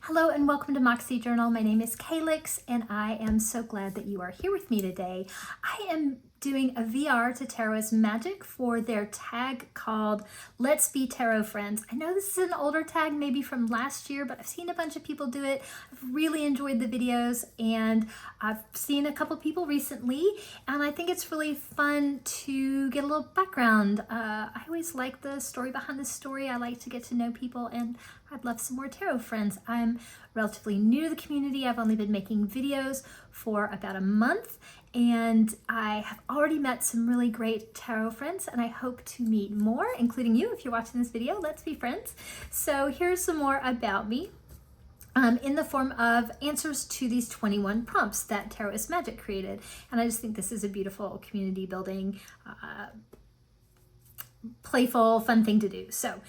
Hello and welcome to Moxie Journal. My name is Calyx and I am so glad that you are here with me today. I am doing a VR to Tarot is Magic for their tag called Let's Be Tarot Friends. I know this is an older tag, maybe from last year, but I've seen a bunch of people do it. I've really enjoyed the videos and I've seen a couple people recently and I think it's really fun to get a little background. I always like the story behind the story. I like to get to know people and I'd love some more tarot friends. I'm relatively new to the community. I've only been making videos for about a month and I have already met some really great tarot friends and I hope to meet more, including you if you're watching this video. Let's be friends. So here's some more about me. In the form of answers to these 21 prompts that Tarot is Magic created. And I just think this is a beautiful community building, playful, fun thing to do. So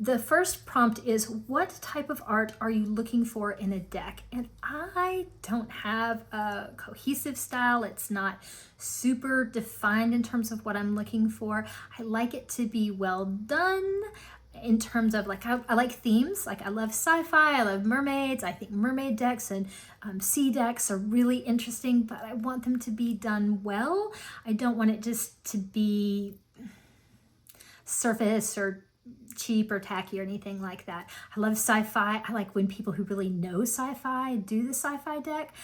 the first prompt is, what type of art are you looking for in a deck? And I don't have a cohesive style. It's not super defined in terms of what I'm looking for. I like it to be well done in terms of like, I like themes. Like I love sci-fi, I love mermaids. I think mermaid decks and sea decks are really interesting, but I want them to be done well. I don't want it just to be surface or cheap or tacky or anything like that. I love sci-fi. I like when people who really know sci-fi do the sci-fi deck.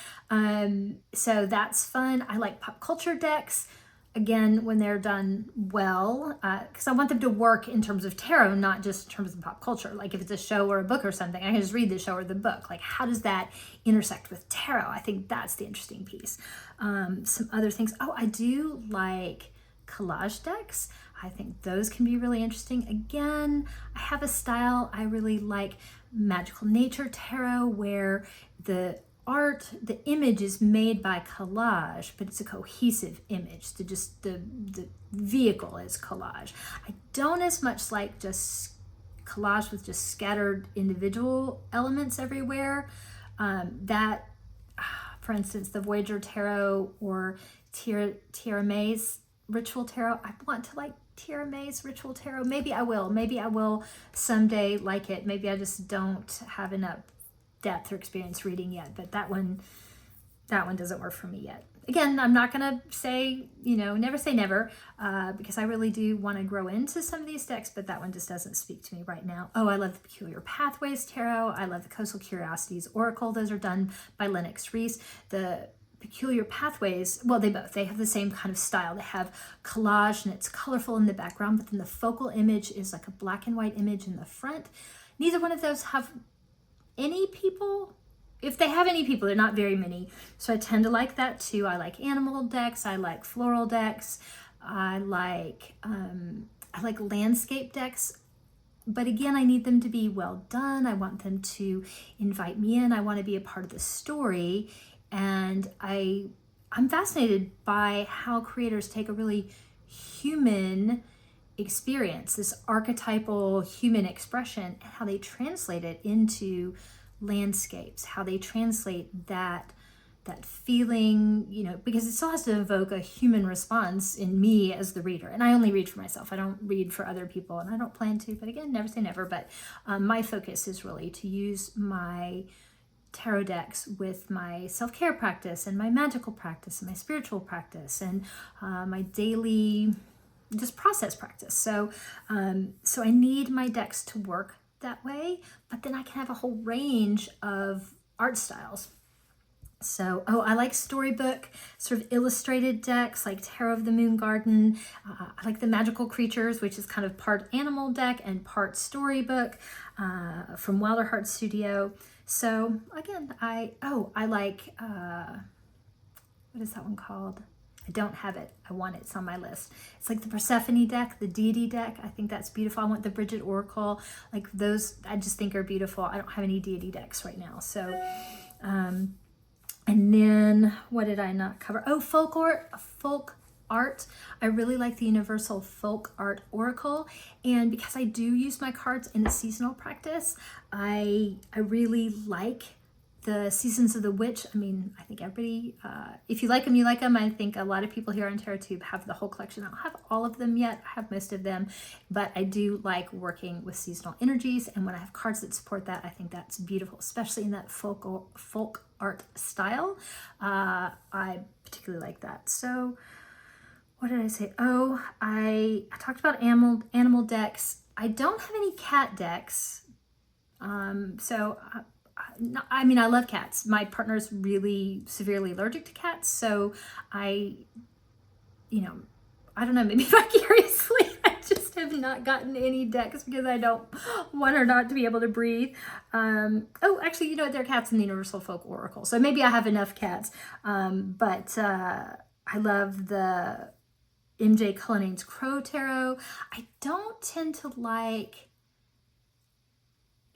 So that's fun. I like pop culture decks. Again, when they're done well, because I want them to work in terms of tarot, not just in terms of pop culture. Like if it's a show or a book or something, I can just read the show or the book. Like how does that intersect with tarot? I think that's the interesting piece. Some other things. Oh, I do like collage decks. I think those can be really interesting. Again, I have a style. I really like magical nature tarot where the art, the image is made by collage, but it's a cohesive image. The vehicle is collage. I don't as much like just collage with just scattered individual elements everywhere. For instance, the Voyager Tarot or Tierra May's Ritual Tarot. I want to like Tierra May's Ritual Tarot. Maybe I will someday like it. Maybe I just don't have enough depth or experience reading yet, but that one doesn't work for me yet. Again, I'm not gonna say, never say never, because I really do want to grow into some of these decks, but that one just doesn't speak to me right now. Oh, I love the Peculiar Pathways Tarot. I love the Coastal Curiosities Oracle. Those are done by Lennox Reese. The Peculiar Pathways, well, they have the same kind of style. They have collage and it's colorful in the background, but then the focal image is like a black and white image in the front. Neither one of those have any people. If they have any people, they're not very many. So I tend to like that too. I like animal decks. I like floral decks. I like landscape decks. But again, I need them to be well done. I want them to invite me in. I want to be a part of the story. And I'm fascinated by how creators take a really human experience, this archetypal human expression, and how they translate it into landscapes, how they translate that feeling, because it still has to evoke a human response in me as the reader. And I only read for myself. I don't read for other people, and I don't plan to, but again, never say never. But my focus is really to use my tarot decks with my self-care practice and my magical practice and my spiritual practice and my daily just process practice. So I need my decks to work that way, but then I can have a whole range of art styles. So, I like storybook, sort of illustrated decks like Tarot of the Moon Garden. I like the Magical Creatures, which is kind of part animal deck and part storybook from Wilder Heart Studio. So again, I like, what is that one called? I don't have it. I want it. It's on my list. It's like the Persephone deck, the deity deck. I think that's beautiful. I want the Bridget Oracle. Like those, I just think are beautiful. I don't have any deity decks right now. So, and then what did I not cover? Oh, folk art. I really like the Universal Folk Art Oracle. And because I do use my cards in a seasonal practice, I really like the Seasons of the Witch. I mean, I think everybody, if you like them, you like them. I think a lot of people here on TarotTube have the whole collection. I don't have all of them yet. I have most of them, but I do like working with seasonal energies. And when I have cards that support that, I think that's beautiful, especially in that folk art style. I particularly like that. So what did I say? Oh, I talked about animal decks. I don't have any cat decks. I mean, I love cats. My partner's really severely allergic to cats, so I don't know, maybe vicariously, I just have not gotten any decks because I don't want her not to be able to breathe. Oh, actually, there are cats in the Universal Folk Oracle, so maybe I have enough cats. But I love the MJ Cullinan's Crow Tarot. I don't tend to like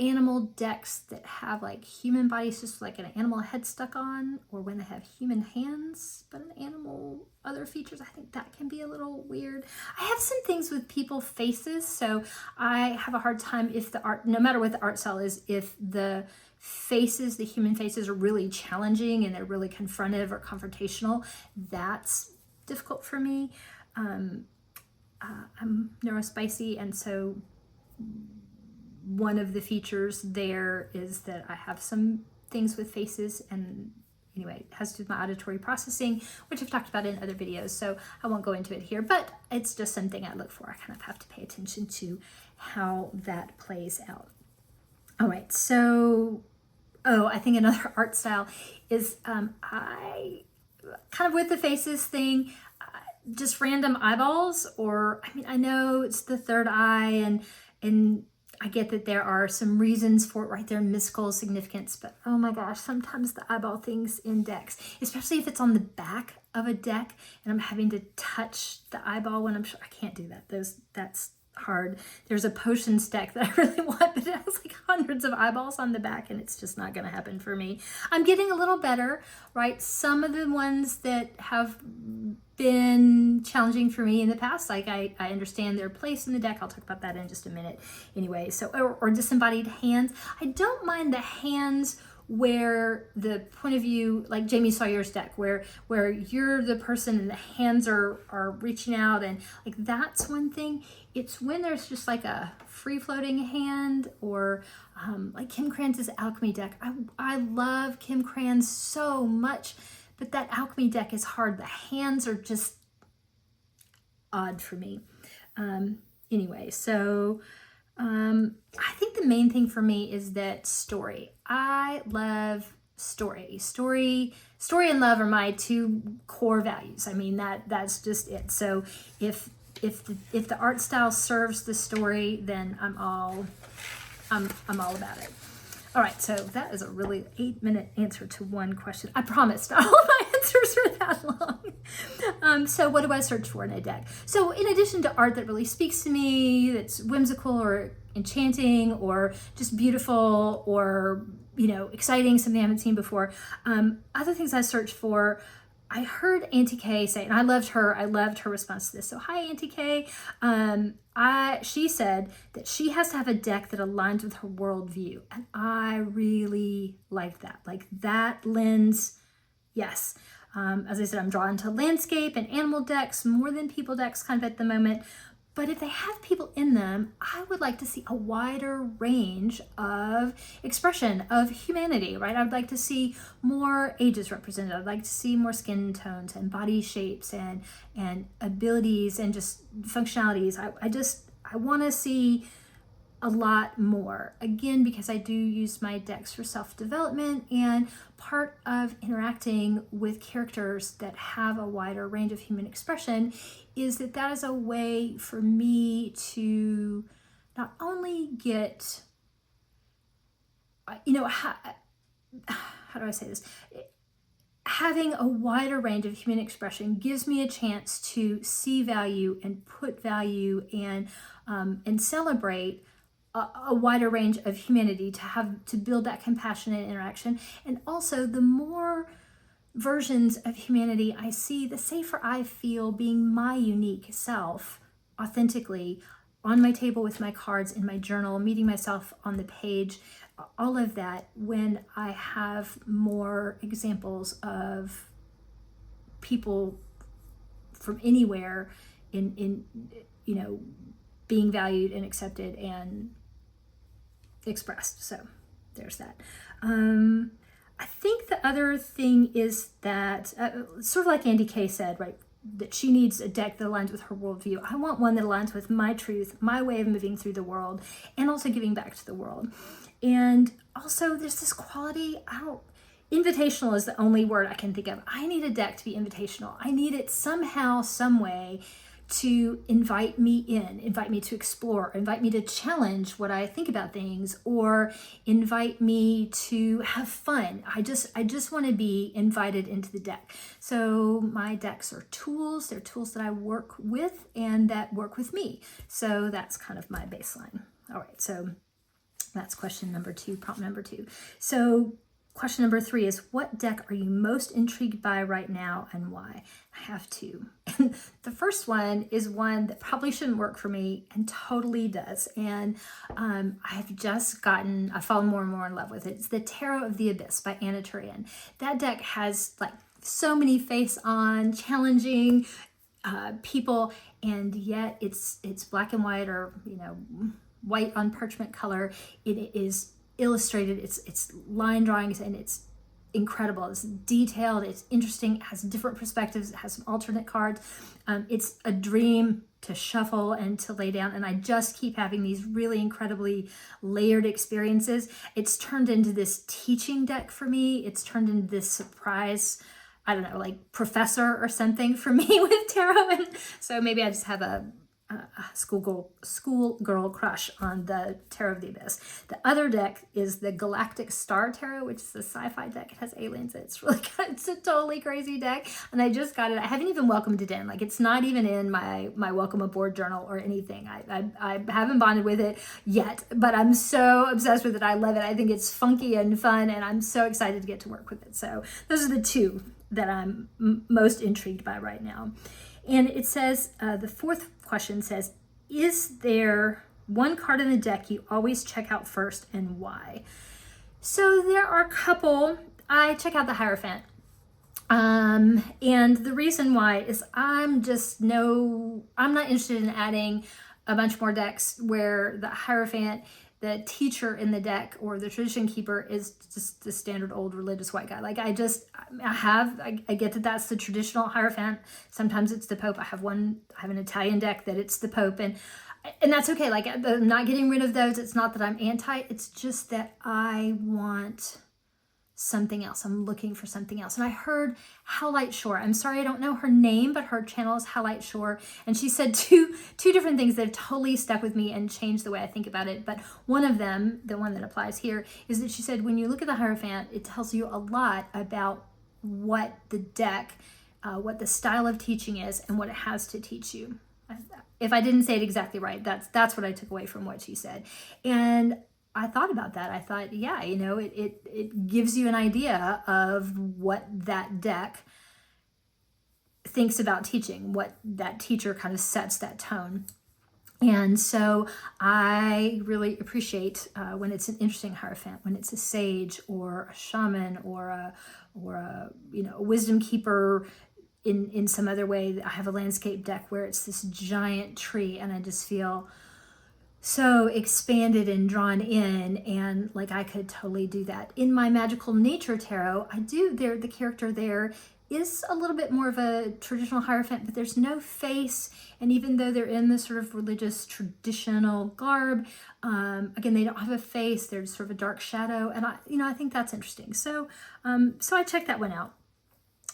animal decks that have like human bodies, just like an animal head stuck on, or when they have human hands but an animal other features. I think that can be a little weird. I have some things with people faces, so I have a hard time if the art, no matter what the art style is, if the faces, the human faces, are really challenging and they're really confrontive or confrontational, that's difficult for me. I'm neurospicy, and so one of the features there is that I have some things with faces, and anyway, it has to do with my auditory processing, which I've talked about in other videos, so I won't go into it here, but it's just something I look for. I kind of have to pay attention to how that plays out. All right, so, I think another art style is, I kind of with the faces thing, just random eyeballs, or, I mean, I know it's the third eye, and I get that there are some reasons for it right there, mystical significance, but oh my gosh, sometimes the eyeball things in decks, especially if it's on the back of a deck and I'm having to touch the eyeball when I'm sure I can't do that. That's hard. There's a potions deck that I really want, but it has like hundreds of eyeballs on the back and it's just not going to happen for me. I'm getting a little better, right? Some of the ones that have been challenging for me in the past, like I understand their place in the deck. I'll talk about that in just a minute. Anyway, so, or disembodied hands. I don't mind the hands where the point of view, like Jamie Sawyer's deck, where you're the person and the hands are reaching out, and like that's one thing. It's when there's just like a free-floating hand, or like Kim Kranz's alchemy deck. I love Kim Kranz so much, but that alchemy deck is hard. The hands are just odd for me. Anyway, so I think the main thing for me is that story. I love story. Story and love are my two core values. I mean, that's just it. So if the art style serves the story, then I'm all about it. All right, so that is a really 8-minute answer to one question. I promise not all of my answers are that long. So what do I search for in a deck? So in addition to art that really speaks to me, that's whimsical or enchanting or just beautiful or, exciting, something I haven't seen before, other things I search for, I heard Auntie Kay say, and I loved her response to this. So hi, Auntie Kay. She said that she has to have a deck that aligns with her worldview. And I really like that. Like that lens, yes. As I said, I'm drawn to landscape and animal decks more than people decks kind of at the moment. But if they have people in them, I would like to see a wider range of expression of humanity, right? I would like to see more ages represented. I'd like to see more skin tones and body shapes and abilities and just functionalities. I want to see a lot more. Again, because I do use my decks for self-development, and part of interacting with characters that have a wider range of human expression is that is a way for me to not only get, how do I say this? Having a wider range of human expression gives me a chance to see value and put value and celebrate a wider range of humanity, to build that compassionate interaction. And also, the more versions of humanity I see, the safer I feel being my unique self authentically on my table with my cards, in my journal, meeting myself on the page, all of that when I have more examples of people from anywhere in being valued and accepted and expressed. So there's that. I think the other thing is that, sort of like Andy Kay said, right, that she needs a deck that aligns with her worldview. I want one that aligns with my truth, my way of moving through the world, and also giving back to the world. And also there's this quality, invitational is the only word I can think of. I need a deck to be invitational. I need it somehow, some way to invite me in, invite me to explore, invite me to challenge what I think about things, or invite me to have fun. I just want to be invited into the deck. So my decks are tools. They're tools that I work with and that work with me. So that's kind of my baseline. All right, so that's question number 2, prompt number 2. So question number 3 is, what deck are you most intrigued by right now and why? I have 2. And the first one is one that probably shouldn't work for me and totally does. And I've fallen more and more in love with it. It's the Tarot of the Abyss by Anna Turian. That deck has like so many face-on, challenging people, and yet it's black and white, or white on parchment color. It is illustrated, it's line drawings, and it's incredible. It's detailed, it's interesting, it has different perspectives, it has some alternate cards. It's a dream to shuffle and to lay down, and I just keep having these really incredibly layered experiences. It's turned into this teaching deck for me. It's turned into this surprise, I don't know, like professor or something for me with tarot. And so maybe I just have a schoolgirl crush on the Tarot of the Abyss. The other deck is the Galactic Star Tarot, which is a sci-fi deck. It has aliens. It's really good. It's a totally crazy deck, and I just got it. I haven't even welcomed it in. Like, it's not even in my welcome aboard journal or anything. I haven't bonded with it yet, but I'm so obsessed with it. I love it. I think it's funky and fun, and I'm so excited to get to work with it. So those are the 2 that I'm most intrigued by right now. And it says, the 4th question says, is there one card in the deck you always check out first, and why? So there are a couple. I check out the Hierophant. And the reason why is I'm not interested in adding a bunch more decks where the Hierophant, the teacher in the deck, or the tradition keeper, is just the standard old religious white guy. Like, I get that that's the traditional Hierophant. Sometimes it's the Pope. I have an Italian deck that it's the Pope, and that's okay. Like, I'm not getting rid of those. It's not that I'm anti, it's just that I want something else. I'm looking for something else. And I heard Howlite Shore. I'm sorry, I don't know her name, but her channel is Howlite Shore. And she said two different things that have totally stuck with me and changed the way I think about it. But one of them, the one that applies here, is that she said, when you look at the Hierophant, it tells you a lot about what the deck, what the style of teaching is, and what it has to teach you. If I didn't say it exactly right, that's what I took away from what she said. And I thought about that. I thought, yeah, it gives you an idea of what that deck thinks about teaching, what that teacher kind of sets that tone. And so I really appreciate when it's an interesting Hierophant, when it's a sage or a shaman or a wisdom keeper in some other way. I have a landscape deck where it's this giant tree, and I just feel so expanded and drawn in, and like I could totally do that. In my Magical Nature Tarot, the character there is a little bit more of a traditional Hierophant, but there's no face, and even though they're in this sort of religious traditional garb, again, they don't have a face. They're sort of a dark shadow, and I think that's interesting. So I checked that one out.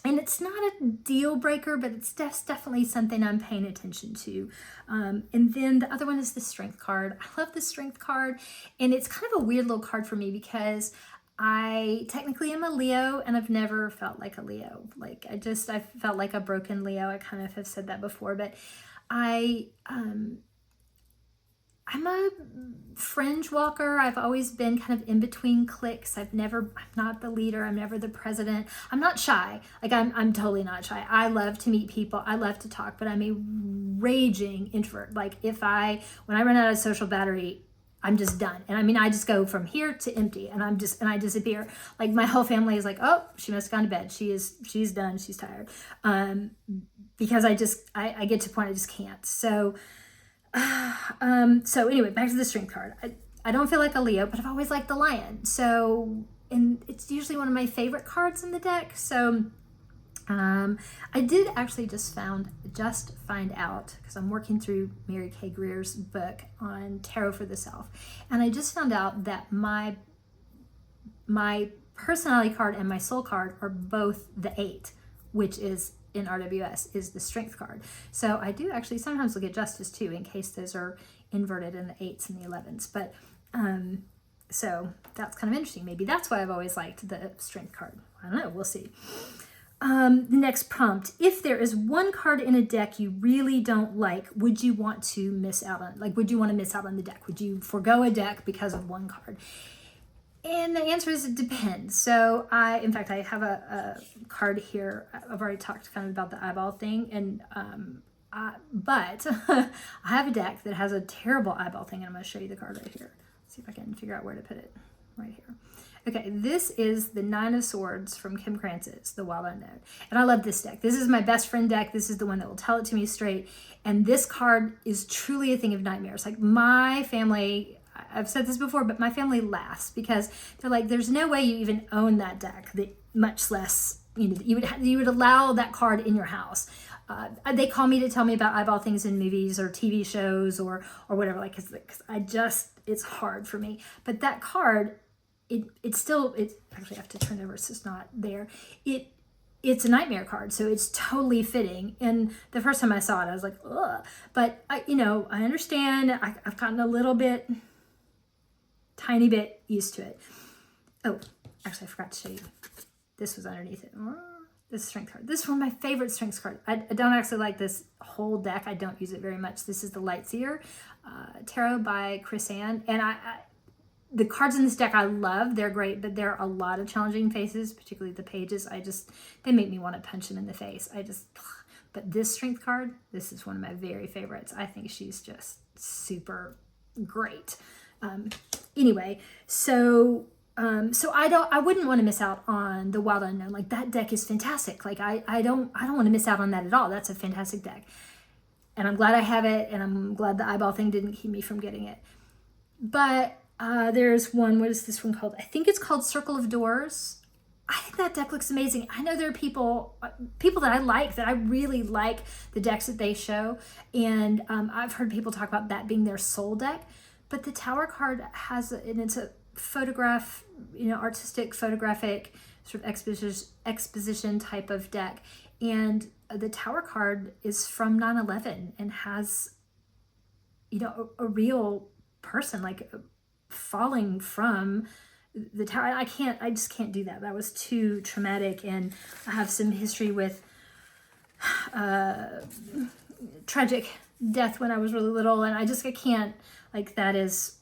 And it's not a deal breaker, but it's definitely something I'm paying attention to. And then the other one is the Strength card. I love the Strength card, and it's kind of a weird little card for me because I technically am a Leo, and I've never felt like a Leo. Like, I felt like a broken Leo. I kind of have said that before, but I'm a fringe walker. I've always been kind of in between cliques. I'm not the leader. I'm never the president. I'm not shy. Like, I'm totally not shy. I love to meet people. I love to talk, but I'm a raging introvert. Like, when I run out of social battery, I'm just done. And I mean, I just go from here to empty, and I disappear. Like my whole family is like, oh, she must have gone to bed. She's done. She's tired. Because I get to a point I just can't. So, so anyway, back to the strength card. I don't feel like a Leo, but I've always liked the lion. So, and it's usually one of my favorite cards in the deck. So, I did actually just find out, because I'm working through Mary Kay Greer's book on tarot for the self, and I just found out that my personality card and my soul card are both the 8, which is in RWS is the strength card. So I do actually sometimes look at justice too, in case those are inverted in the 8s and the 11s. But so that's kind of interesting. Maybe that's why I've always liked the strength card. I don't know. We'll see. The next prompt: if there is one card in a deck you really don't like, would you want to miss out on? Like, would you want to miss out on the deck? Would you forego a deck because of one card? And the answer is it depends. So in fact, I have a card here. I've already talked kind of about the eyeball thing, and but I have a deck that has a terrible eyeball thing, and I'm going to show you the card right here. See if I can figure out where to put it. Right here. Okay, this is the 9 of Swords from Kim Krantz's The Wild Unknown. And I love this deck. This is my best friend deck. This is the one that will tell it to me straight. And this card is truly a thing of nightmares. Like my family, I've said this before, but my family laughs because they're like, there's no way you even own that deck, much less, you would allow that card in your house. They call me to tell me about eyeball things in movies or TV shows or whatever, like, cause it's hard for me. But that card, it's actually I have to turn it over so it's not there. It's a nightmare card, so it's totally fitting. And the first time I saw it, I was like, ugh. But I understand. I've gotten a tiny bit used to it. Oh, actually, I forgot to show you. This was underneath it. This strength card. This is one of my favorite strength cards. I don't actually like this whole deck. I don't use it very much. This is the Lightseer Tarot by Chris Ann, and the cards in this deck I love. They're great, but there are a lot of challenging faces, particularly the pages. They make me want to punch them in the face. But this strength card, this is one of my very favorites. I think she's just super great. Anyway, so I wouldn't want to miss out on the Wild Unknown. Like, that deck is fantastic. Like, I don't want to miss out on that at all. That's a fantastic deck. And I'm glad I have it, and I'm glad the eyeball thing didn't keep me from getting it. But there's one, what is this one called? I think it's called Circle of Doors. I think that deck looks amazing. I know there are people that I like, that I really like the decks that they show. And I've heard people talk about that being their soul deck. But the Tower card and it's a photograph, artistic, photographic, sort of exposition type of deck. And the Tower card is from 9/11 and has, a real person, like, falling from the tower. I just can't do that. That was too traumatic. And I have some history with tragic death when I was really little, and I can't, like, that is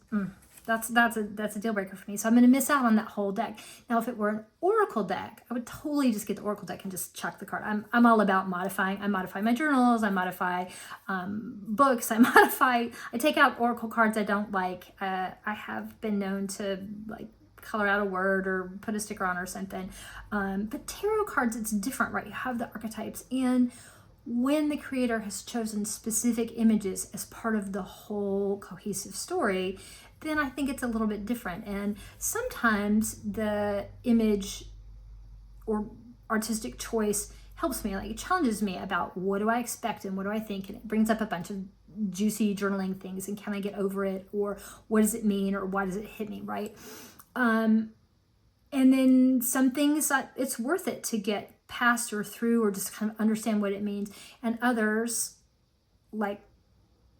that's a deal breaker for me. So I'm going to miss out on that whole deck. Now, if it were an oracle deck, I would totally just get the oracle deck and just chuck the card. I'm all about modifying. I modify my journals. I modify books. I take out oracle cards I don't like. I have been known to, like, color out a word or put a sticker on or something. But tarot cards, it's different, right? You have the archetypes, and when the creator has chosen specific images as part of the whole cohesive story, then I think it's a little bit different. And sometimes the image or artistic choice helps me, like, it challenges me about what do I expect and what do I think, and it brings up a bunch of juicy journaling things, and can I get over it, or what does it mean, or why does it hit me, right? And then some things it's worth it to get past or through, or just kind of understand what it means, and others, like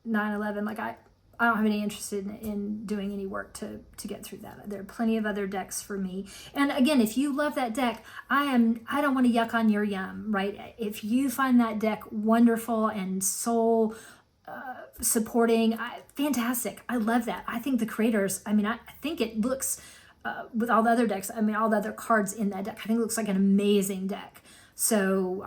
9/11, like I don't have any interest in doing any work to get through that. There are plenty of other decks for me. And again, if you love that deck, I don't want to yuck on your yum, right? If you find that deck wonderful and soul supporting, fantastic. I love that. I think the creators, I think it looks, with all the other decks, all the other cards in that deck, I think it looks like an amazing deck. So,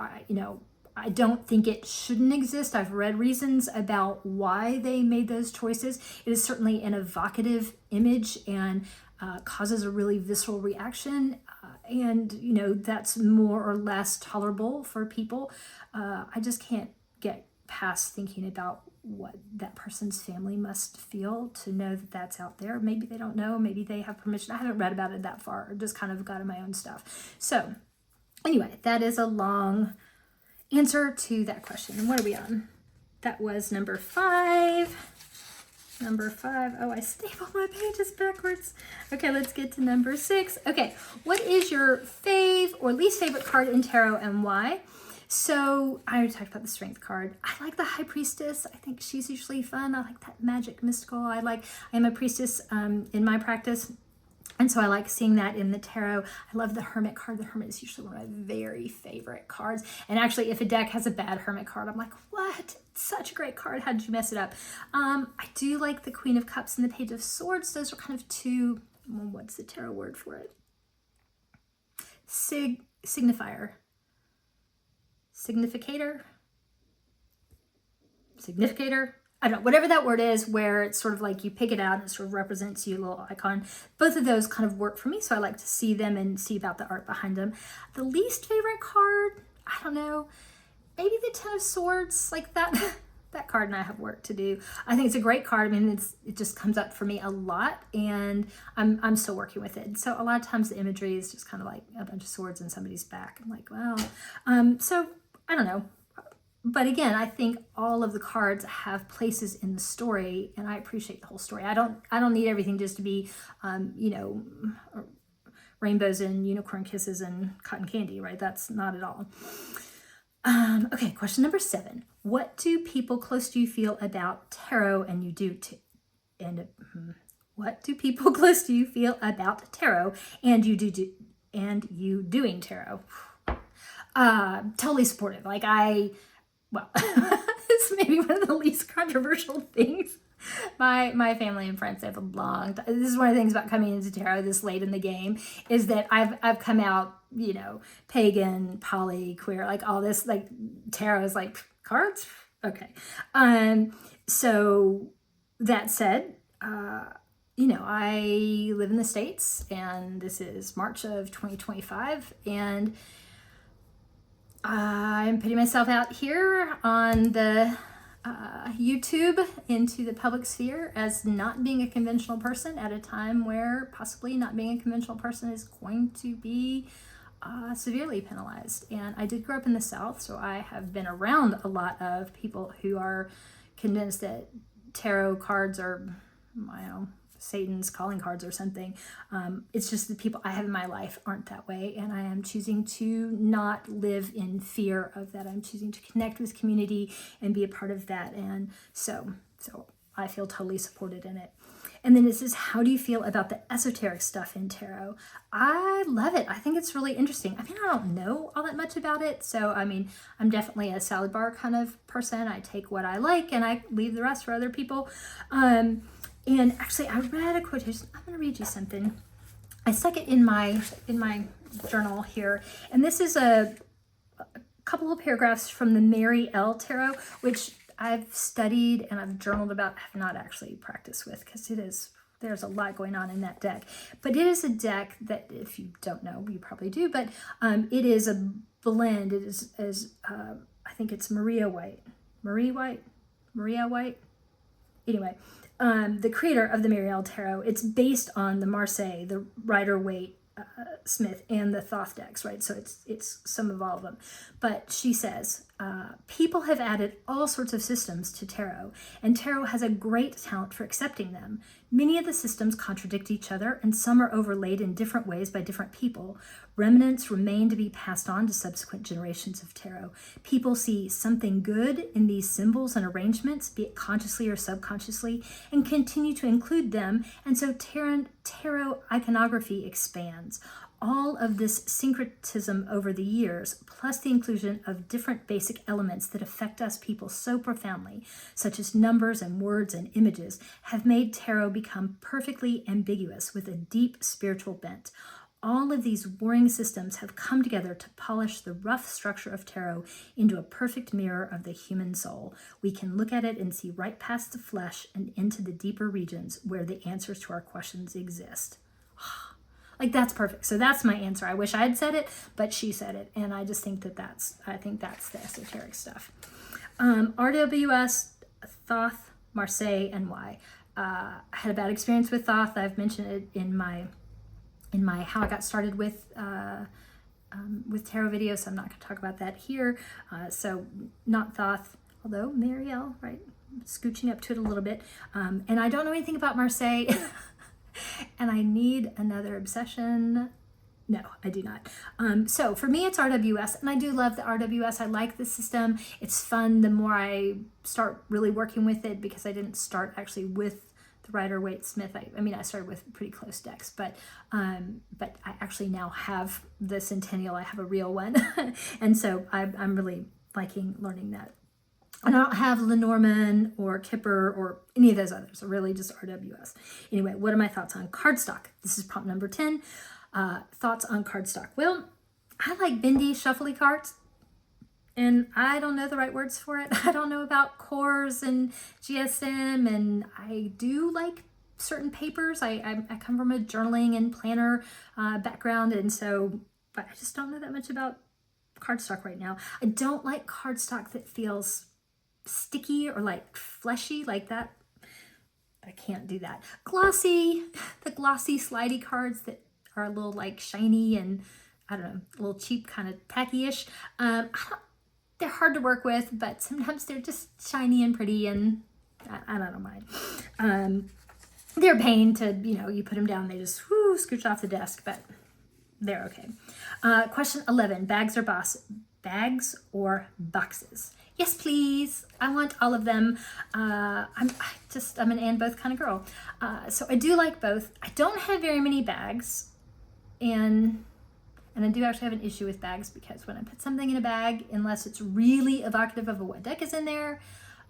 I don't think it shouldn't exist. I've read reasons about why they made those choices. It is certainly an evocative image and causes a really visceral reaction. And, you know, that's more or less tolerable for people. I just can't get past thinking about what that person's family must feel to know that that's out there. Maybe they don't know, maybe they have permission. I haven't read about it that far. I just kind of got in my own stuff. So anyway, that is a long answer to that question. And what are we on? That was number 5. Number 5. Oh, I stapled my pages backwards. Okay, let's get to number 6. Okay, what is your fave or least favorite card in tarot and why? So I already talked about the strength card. I like the high priestess. I think she's usually fun. I like that magic mystical. I am a priestess in my practice. And so I like seeing that in the tarot. I love the hermit card. The hermit is usually one of my very favorite cards. And actually, if a deck has a bad hermit card, I'm like, what? It's such a great card. How did you mess it up? I do like the Queen of Cups and the Page of Swords. Those are kind of two, well, what's the tarot word for it? Signifier. Significator. I don't know, whatever that word is, where it's sort of like you pick it out and it sort of represents you, a little icon. Both of those kind of work for me, so I like to see them and see about the art behind them. The least favorite card, I don't know, maybe the Ten of Swords, like that. That card and I have work to do. I think it's a great card. I mean, it just comes up for me a lot, and I'm still working with it. So a lot of times the imagery is just kind of like a bunch of swords in somebody's back. I'm like, well, so I don't know. But again, I think all of the cards have places in the story, and I appreciate the whole story. I don't need everything just to be, you know, rainbows and unicorn kisses and cotton candy, right? That's not at all. Okay, question number 7. What do people close to you feel about tarot and you do too? And what do people close to you feel about tarot and you doing tarot? Totally supportive. Like well, it's maybe one of the least controversial things. My family and friends have a long time. This is one of the things about coming into tarot this late in the game, is that I've come out, you know, pagan, poly, queer, like all this, like tarot is like cards. Okay. So that said, you know, I live in the States and this is March of 2025, and I'm putting myself out here on the YouTube into the public sphere as not being a conventional person at a time where possibly not being a conventional person is going to be severely penalized. And I did grow up in the South, so I have been around a lot of people who are convinced that tarot cards are, I don't know, Satan's calling cards or something. It's just the people I have in my life aren't that way, and I am choosing to not live in fear of that. I'm choosing to connect with community and be a part of that, and so I feel totally supported in it. And then it says, how do you feel about the esoteric stuff in tarot? I love it. I think it's really interesting. I mean, I don't know all that much about it, so I mean, I'm definitely a salad bar kind of person. I take what I like and I leave the rest for other people. And actually, I read a quotation. I'm going to read you something. I stuck it in my journal here, and this is a couple of paragraphs from the Mary L. Tarot, which I've studied and I've journaled about. I have not actually practiced with, because there's a lot going on in that deck. But it is a deck that, if you don't know, you probably do. But it is a blend. It is I think it's Maria White. Anyway. The creator of the Mary L. Tarot. It's based on the Marseille, the Rider-Waite Smith, and the Thoth decks, right? So it's some of all of them. But she says, people have added all sorts of systems to tarot, and tarot has a great talent for accepting them. Many of the systems contradict each other, and some are overlaid in different ways by different people. Remnants remain to be passed on to subsequent generations of tarot. People see something good in these symbols and arrangements, be it consciously or subconsciously, and continue to include them, and so tarot iconography expands. All of this syncretism over the years, plus the inclusion of different basic elements that affect us people so profoundly, such as numbers and words and images, have made tarot become perfectly ambiguous with a deep spiritual bent. All of these warring systems have come together to polish the rough structure of tarot into a perfect mirror of the human soul. We can look at it and see right past the flesh and into the deeper regions where the answers to our questions exist. Like, that's perfect. So that's my answer. I wish I had said it, but she said it. And I just think that's the esoteric stuff. RWS, Thoth, Marseille, and why. I had a bad experience with Thoth. I've mentioned it in my how I got started with tarot video, so I'm not going to talk about that here. So not Thoth, although Marielle, right, scooching up to it a little bit. And I don't know anything about Marseille, and I need another obsession. No, I do not. So for me, it's RWS, and I do love the RWS. I like the system. It's fun the more I start really working with it, because I didn't start actually with the Rider-Waite-Smith. I started with pretty close decks, but I actually now have the Centennial. I have a real one, and so I'm really liking learning that. And I don't have Lenormand or Kipper or any of those others. Really just RWS. Anyway, what are my thoughts on cardstock? This is prompt number 10. Thoughts on cardstock. Well, I like bendy, shuffly cards, and I don't know the right words for it. I don't know about cores and GSM, and I do like certain papers. I come from a journaling and planner background, and so, but I just don't know that much about cardstock right now. I don't like cardstock that feels sticky or like fleshy like that. I can't do that. Glossy, the glossy slidey cards that are a little like shiny and I don't know, a little cheap, kind of tacky-ish. They're hard to work with, but sometimes they're just shiny and pretty, and I don't mind. They're a pain to, you put them down, they just scooch off the desk, but they're okay. Question 11, bags or boxes? Yes, please. I want all of them. I'm an and both kind of girl. So I do like both. I don't have very many bags, and I do actually have an issue with bags, because when I put something in a bag, unless it's really evocative of what deck is in there,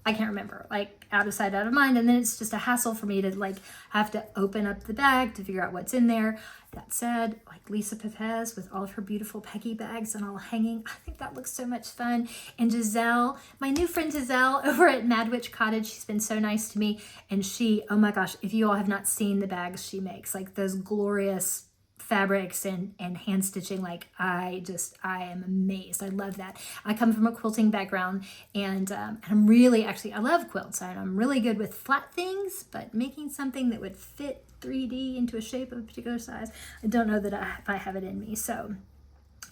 I can't remember, like out of sight, out of mind. And then it's just a hassle for me to like have to open up the bag to figure out what's in there. That said, like Lisa Pepez with all of her beautiful Peggy bags and all hanging, I think that looks so much fun. And Giselle, my new friend Giselle over at Madwitch Cottage, she's been so nice to me. And she, oh my gosh, if you all have not seen the bags she makes, like those glorious fabrics and hand stitching, like I am amazed. I love that. I come from a quilting background, and I'm really, actually, I love quilts, and I'm really good with flat things, but making something that would fit 3D into a shape of a particular size, I don't know that if I have it in me. So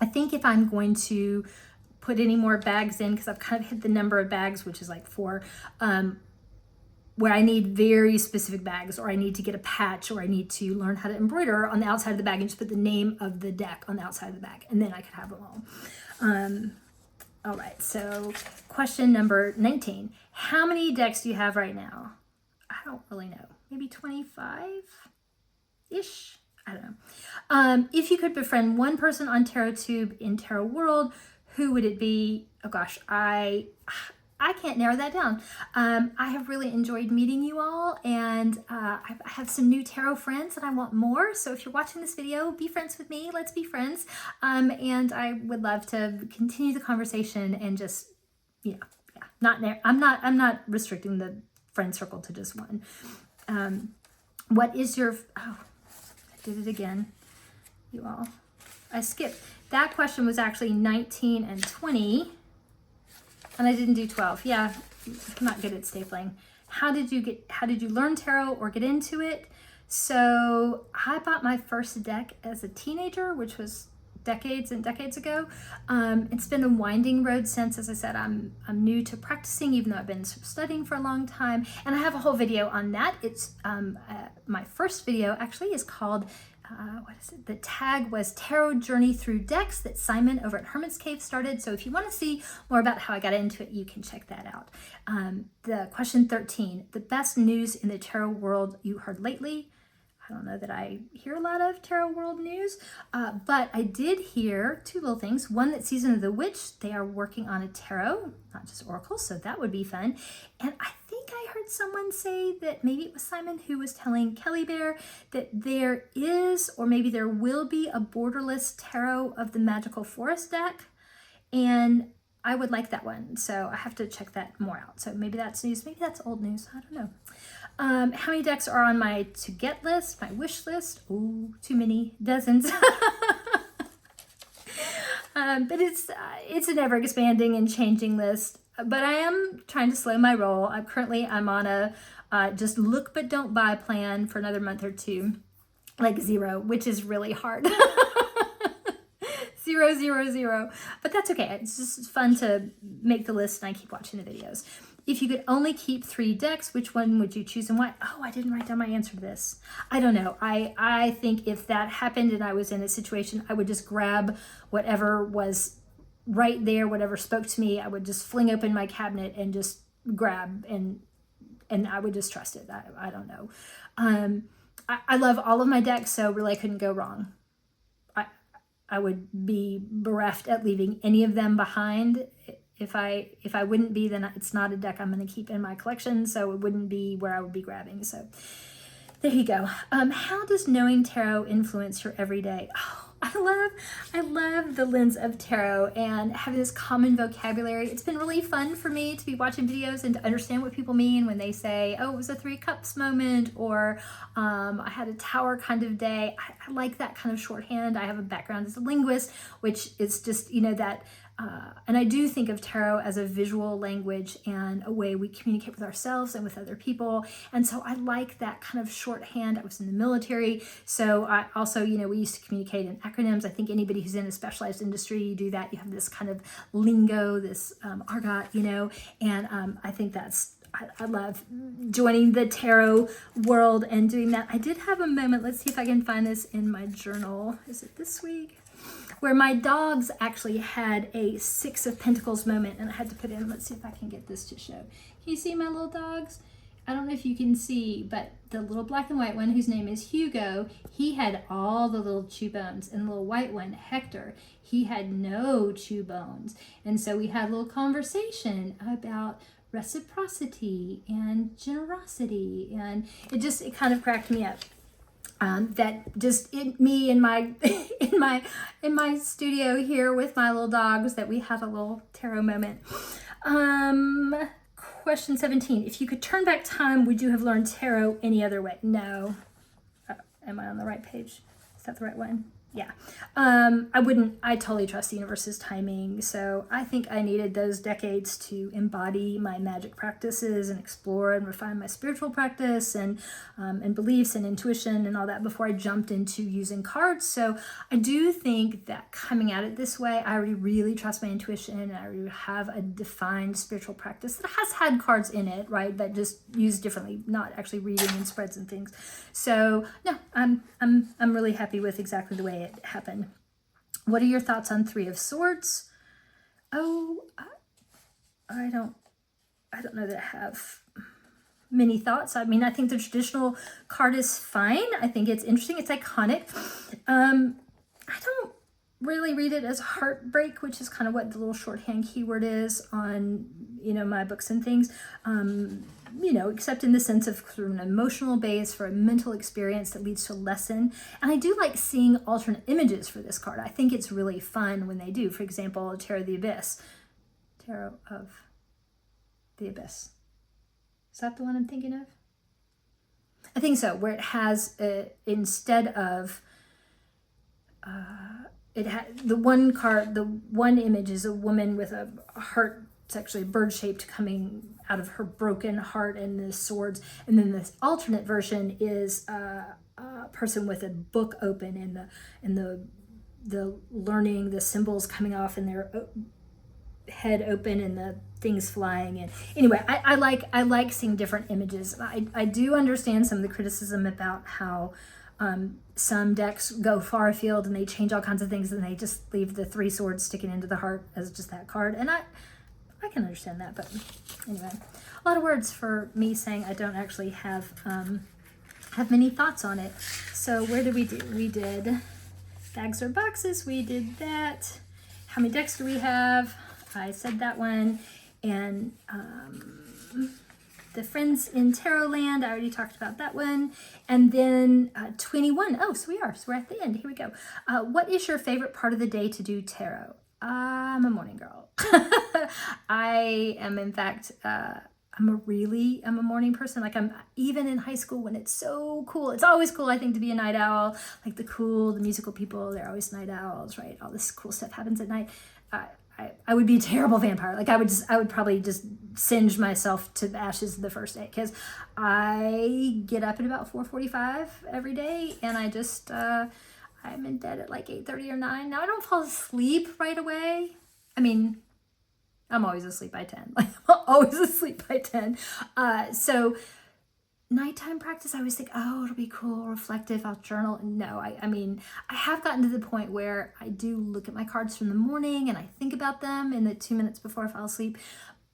I think if I'm going to put any more bags in, because I've kind of hit the number of bags, which is like 4, where I need very specific bags, or I need to get a patch, or I need to learn how to embroider on the outside of the bag and just put the name of the deck on the outside of the bag, and then I could have them all. All right, so question number 19. How many decks do you have right now? I don't really know. Maybe 25-ish? I don't know. If you could befriend one person on TarotTube in Tarot World, who would it be? Oh gosh, I can't narrow that down. I have really enjoyed meeting you all, and I have some new tarot friends, and I want more. So if you're watching this video, be friends with me. Let's be friends. And I would love to continue the conversation and just, I'm not restricting the friend circle to just one. What is your? Oh, I did it again, you all. I skipped. That question was actually 19 and 20. And I didn't do 12. Yeah, I'm not good at stapling. How did you learn tarot or get into it? So I bought my first deck as a teenager, which was decades and decades ago. It's been a winding road since. As I said, I'm new to practicing, even though I've been studying for a long time. And I have a whole video on that. It's my first video actually is called what is it? The tag was Tarot Journey Through Decks, that Simon over at Hermit's Cave started. So if you want to see more about how I got into it, you can check that out. The question 13, the best news in the tarot world you heard lately. I don't know that I hear a lot of tarot world news, but I did hear two little things. One, that Season of the Witch, they are working on a tarot, not just oracle, so that would be fun. And I think I heard someone say that maybe it was Simon who was telling Kelly Bear that there is, or maybe there will be, a borderless tarot of the Magical Forest deck. And I would like that one, so I have to check that more out. So maybe that's news, maybe that's old news, I don't know. How many decks are on my to-get list, my wish list? Ooh, too many, dozens. But it's an ever-expanding and changing list. But I am trying to slow my roll. I'm on a just look but don't buy plan for another month or two, like 0, which is really hard. 0, 0, 0. But that's okay. It's just fun to make the list, and I keep watching the videos. If you could only keep 3 decks, which one would you choose and why? Oh, I didn't write down my answer to this. I don't know. I think if that happened and I was in a situation, I would just grab whatever was right there, whatever spoke to me. I would just fling open my cabinet and just grab, and I would just trust it. I don't know. I love all of my decks, so really I couldn't go wrong. I would be bereft at leaving any of them behind. If I wouldn't be, then it's not a deck I'm going to keep in my collection, so it wouldn't be where I would be grabbing. So there you go. How does knowing tarot influence your everyday? Oh, I love the lens of tarot and having this common vocabulary. It's been really fun for me to be watching videos and to understand what people mean when they say, oh, it was a 3 cups moment, or I had a tower kind of day. I like that kind of shorthand. I have a background as a linguist, which is just, that and I do think of tarot as a visual language and a way we communicate with ourselves and with other people. And so I like that kind of shorthand. I was in the military, so I also, we used to communicate in acronyms. I think anybody who's in a specialized industry, you do that. You have this kind of lingo, this argot, and I think I love joining the tarot world and doing that. I did have a moment, let's see if I can find this in my journal. Is it this week? Where my dogs actually had a 6 of Pentacles moment, and I had to put in, let's see if I can get this to show. Can you see my little dogs? I don't know if you can see, but the little black and white one, whose name is Hugo, he had all the little chew bones, and the little white one, Hector, he had no chew bones. And so we had a little conversation about reciprocity and generosity, and it kind of cracked me up. That just me in my in my studio here with my little dogs, that we had a little tarot moment. Question 17. If you could turn back time, would you have learned tarot any other way? No. Am I on the right page? Is that the right one? Yeah. I wouldn't. I totally trust the universe's timing. So I think I needed those decades to embody my magic practices and explore and refine my spiritual practice and beliefs and intuition and all that before I jumped into using cards. So I do think that coming at it this way, I already really trust my intuition, and I already have a defined spiritual practice that has had cards in it, right? That just used differently, not actually reading and spreads and things. So no, I'm really happy with exactly the way it happened. What are your thoughts on 3 of Swords? Oh, I don't know that I have many thoughts. I mean, I think the traditional card is fine. I think it's interesting. It's iconic. I don't really read it as heartbreak, which is kind of what the little shorthand keyword is on, my books and things. Except in the sense of sort of an emotional base for a mental experience that leads to a lesson. And I do like seeing alternate images for this card. I think it's really fun when they do. For example, Tarot of the Abyss. Tarot of the Abyss. Is that the one I'm thinking of? I think so, where it has, instead of, the one image is a woman with a heart. It's actually bird-shaped coming out of her broken heart and the swords. And then this alternate version is a person with a book open and the learning, the symbols coming off and their head open and the things flying. And anyway, I like seeing different images. I do understand some of the criticism about how some decks go far afield and they change all kinds of things and they just leave the 3 swords sticking into the heart as just that card. And I can understand that, but anyway, a lot of words for me saying I don't actually have have many thoughts on it. So where did we do? We did bags or boxes. We did that. How many decks do we have? I said that one. And the Friends in Tarot Land, I already talked about that one. And then 21. Oh, so we're at the end. Here we go. What is your favorite part of the day to do tarot? I'm a morning girl. I am, in fact, I'm a morning person. Like, I'm even in high school when it's so cool. It's always cool, I think, to be a night owl. Like the musical people, they're always night owls, right? All this cool stuff happens at night. I would be a terrible vampire. Like, I would probably just singe myself to ashes the first day, because I get up at about 4:45 every day, and I just I'm in bed at like 8:30 or 9. Now, I don't fall asleep right away. I mean, I'm always asleep by 10. Like, I'm always asleep by 10. So nighttime practice, I always think, oh, it'll be cool, reflective, I'll journal. No, I mean, I have gotten to the point where I do look at my cards from the morning and I think about them in the 2 minutes before I fall asleep.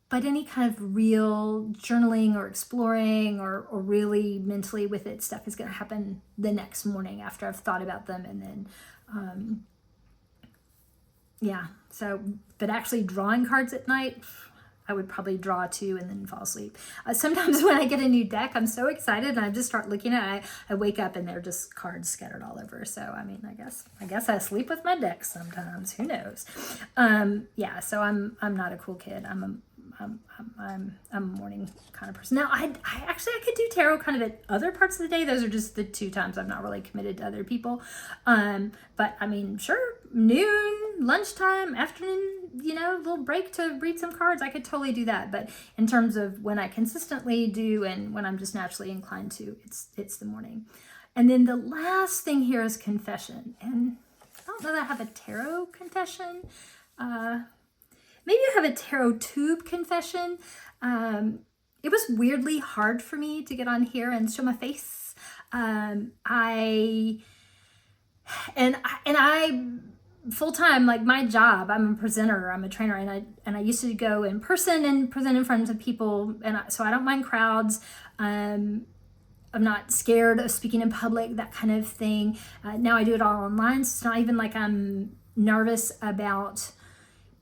But any kind of real journaling or exploring or really mentally with it stuff is going to happen the next morning after I've thought about them. And then, yeah, so, but actually drawing cards at night, I would probably draw 2 and then fall asleep. Sometimes when I get a new deck, I'm so excited and I just start looking at it. I wake up and they're just cards scattered all over. So, I mean, I guess I sleep with my decks sometimes. Who knows? Yeah, so I'm not a cool kid. I'm a morning kind of person. Now, I could do tarot kind of at other parts of the day. Those are just the 2 times I'm not really committed to other people. But I mean, sure, noon, lunchtime, afternoon, a little break to read some cards, I could totally do that. But in terms of when I consistently do and when I'm just naturally inclined to, it's the morning. And then the last thing here is confession. And I don't know that I have a tarot confession. Maybe I have a tarot tube confession. It was weirdly hard for me to get on here and show my face. I full-time, like my job, I'm a presenter, I'm a trainer, and I used to go in person and present in front of people, and so I don't mind crowds. I'm not scared of speaking in public, that kind of thing. Now I do it all online, so it's not even like I'm nervous about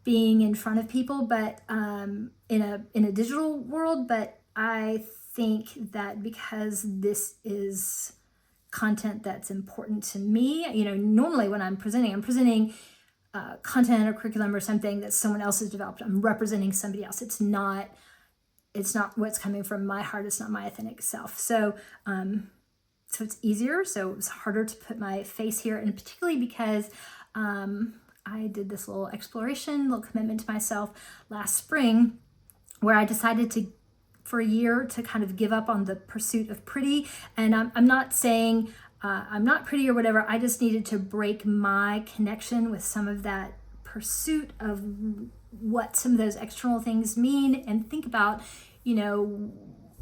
being in front of people, but in a digital world. But I think that because this is content that's important to me, normally when I'm presenting content or curriculum or something that someone else has developed. I'm representing somebody else. It's not what's coming from my heart. It's not my authentic self. So it's easier. So it was harder to put my face here, and particularly because I did this little exploration, little commitment to myself last spring, where I decided for a year to kind of give up on the pursuit of pretty. And I'm not saying I'm not pretty or whatever. I just needed to break my connection with some of that pursuit of what some of those external things mean, and think about,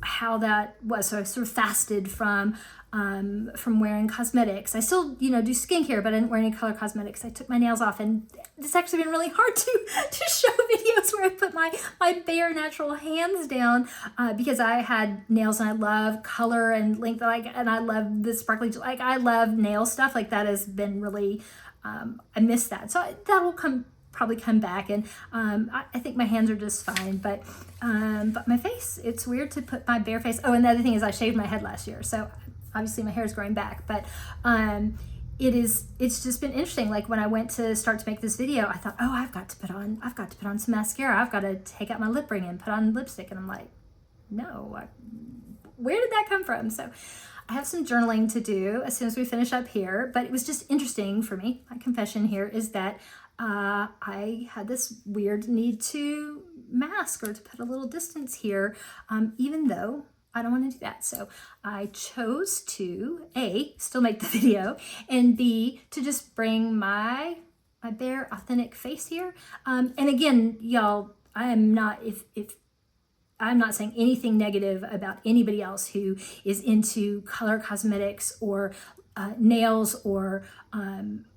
how that was. So I sort of fasted from wearing cosmetics. I still, do skincare, but I didn't wear any color cosmetics. I took my nails off, and it's actually been really hard to show videos where I put my bare natural hands down because I had nails and I love color and length, and I love the sparkly, I love nail stuff. Like, that has been really, I miss that. So that will probably come back, and I think my hands are just fine, but my face, it's weird to put my bare face. Oh, and the other thing is I shaved my head last year, so obviously my hair is growing back, but it's just been interesting. Like, when I went to start to make this video, I thought, oh, I've got to put on some mascara, I've got to take out my lip ring and put on lipstick, and I'm like, no, where did that come from? So I have some journaling to do as soon as we finish up here, but it was just interesting for me. My confession here is that I had this weird need to mask or to put a little distance here, even though I don't want to do that. So I chose to A, still make the video, and B, to just bring my bare authentic face here. And again, y'all, I'm not saying anything negative about anybody else who is into color cosmetics or nails or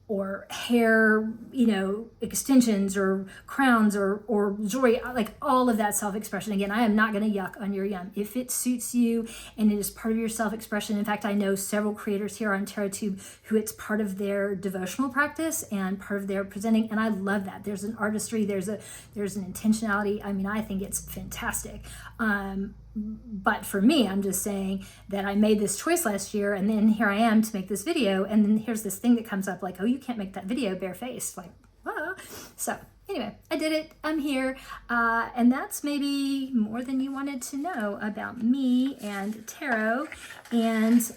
or hair, you know, extensions or crowns or jewelry, like all of that self-expression. Again, I am not going to yuck on your yum. If it suits you and it is part of your self-expression. In fact, I know several creators here on TarotTube who it's part of their devotional practice and part of their presenting, and I love that. There's an artistry, there's an intentionality. I mean, I think it's fantastic. But for me, I'm just saying that I made this choice last year, and then here I am to make this video, and then here's this thing that comes up like, oh, you can't make that video barefaced. Like, ah. So anyway, I did it. I'm here, and that's maybe more than you wanted to know about me and tarot. And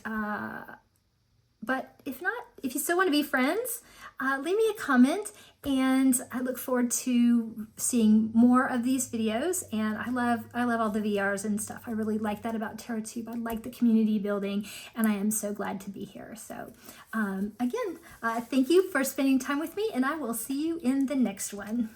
but if not, if you still want to be friends, leave me a comment, and I look forward to seeing more of these videos. And I love all the VRs and stuff. I really like that about TarotTube. I like the community building, and I am so glad to be here. So again, thank you for spending time with me, and I will see you in the next one.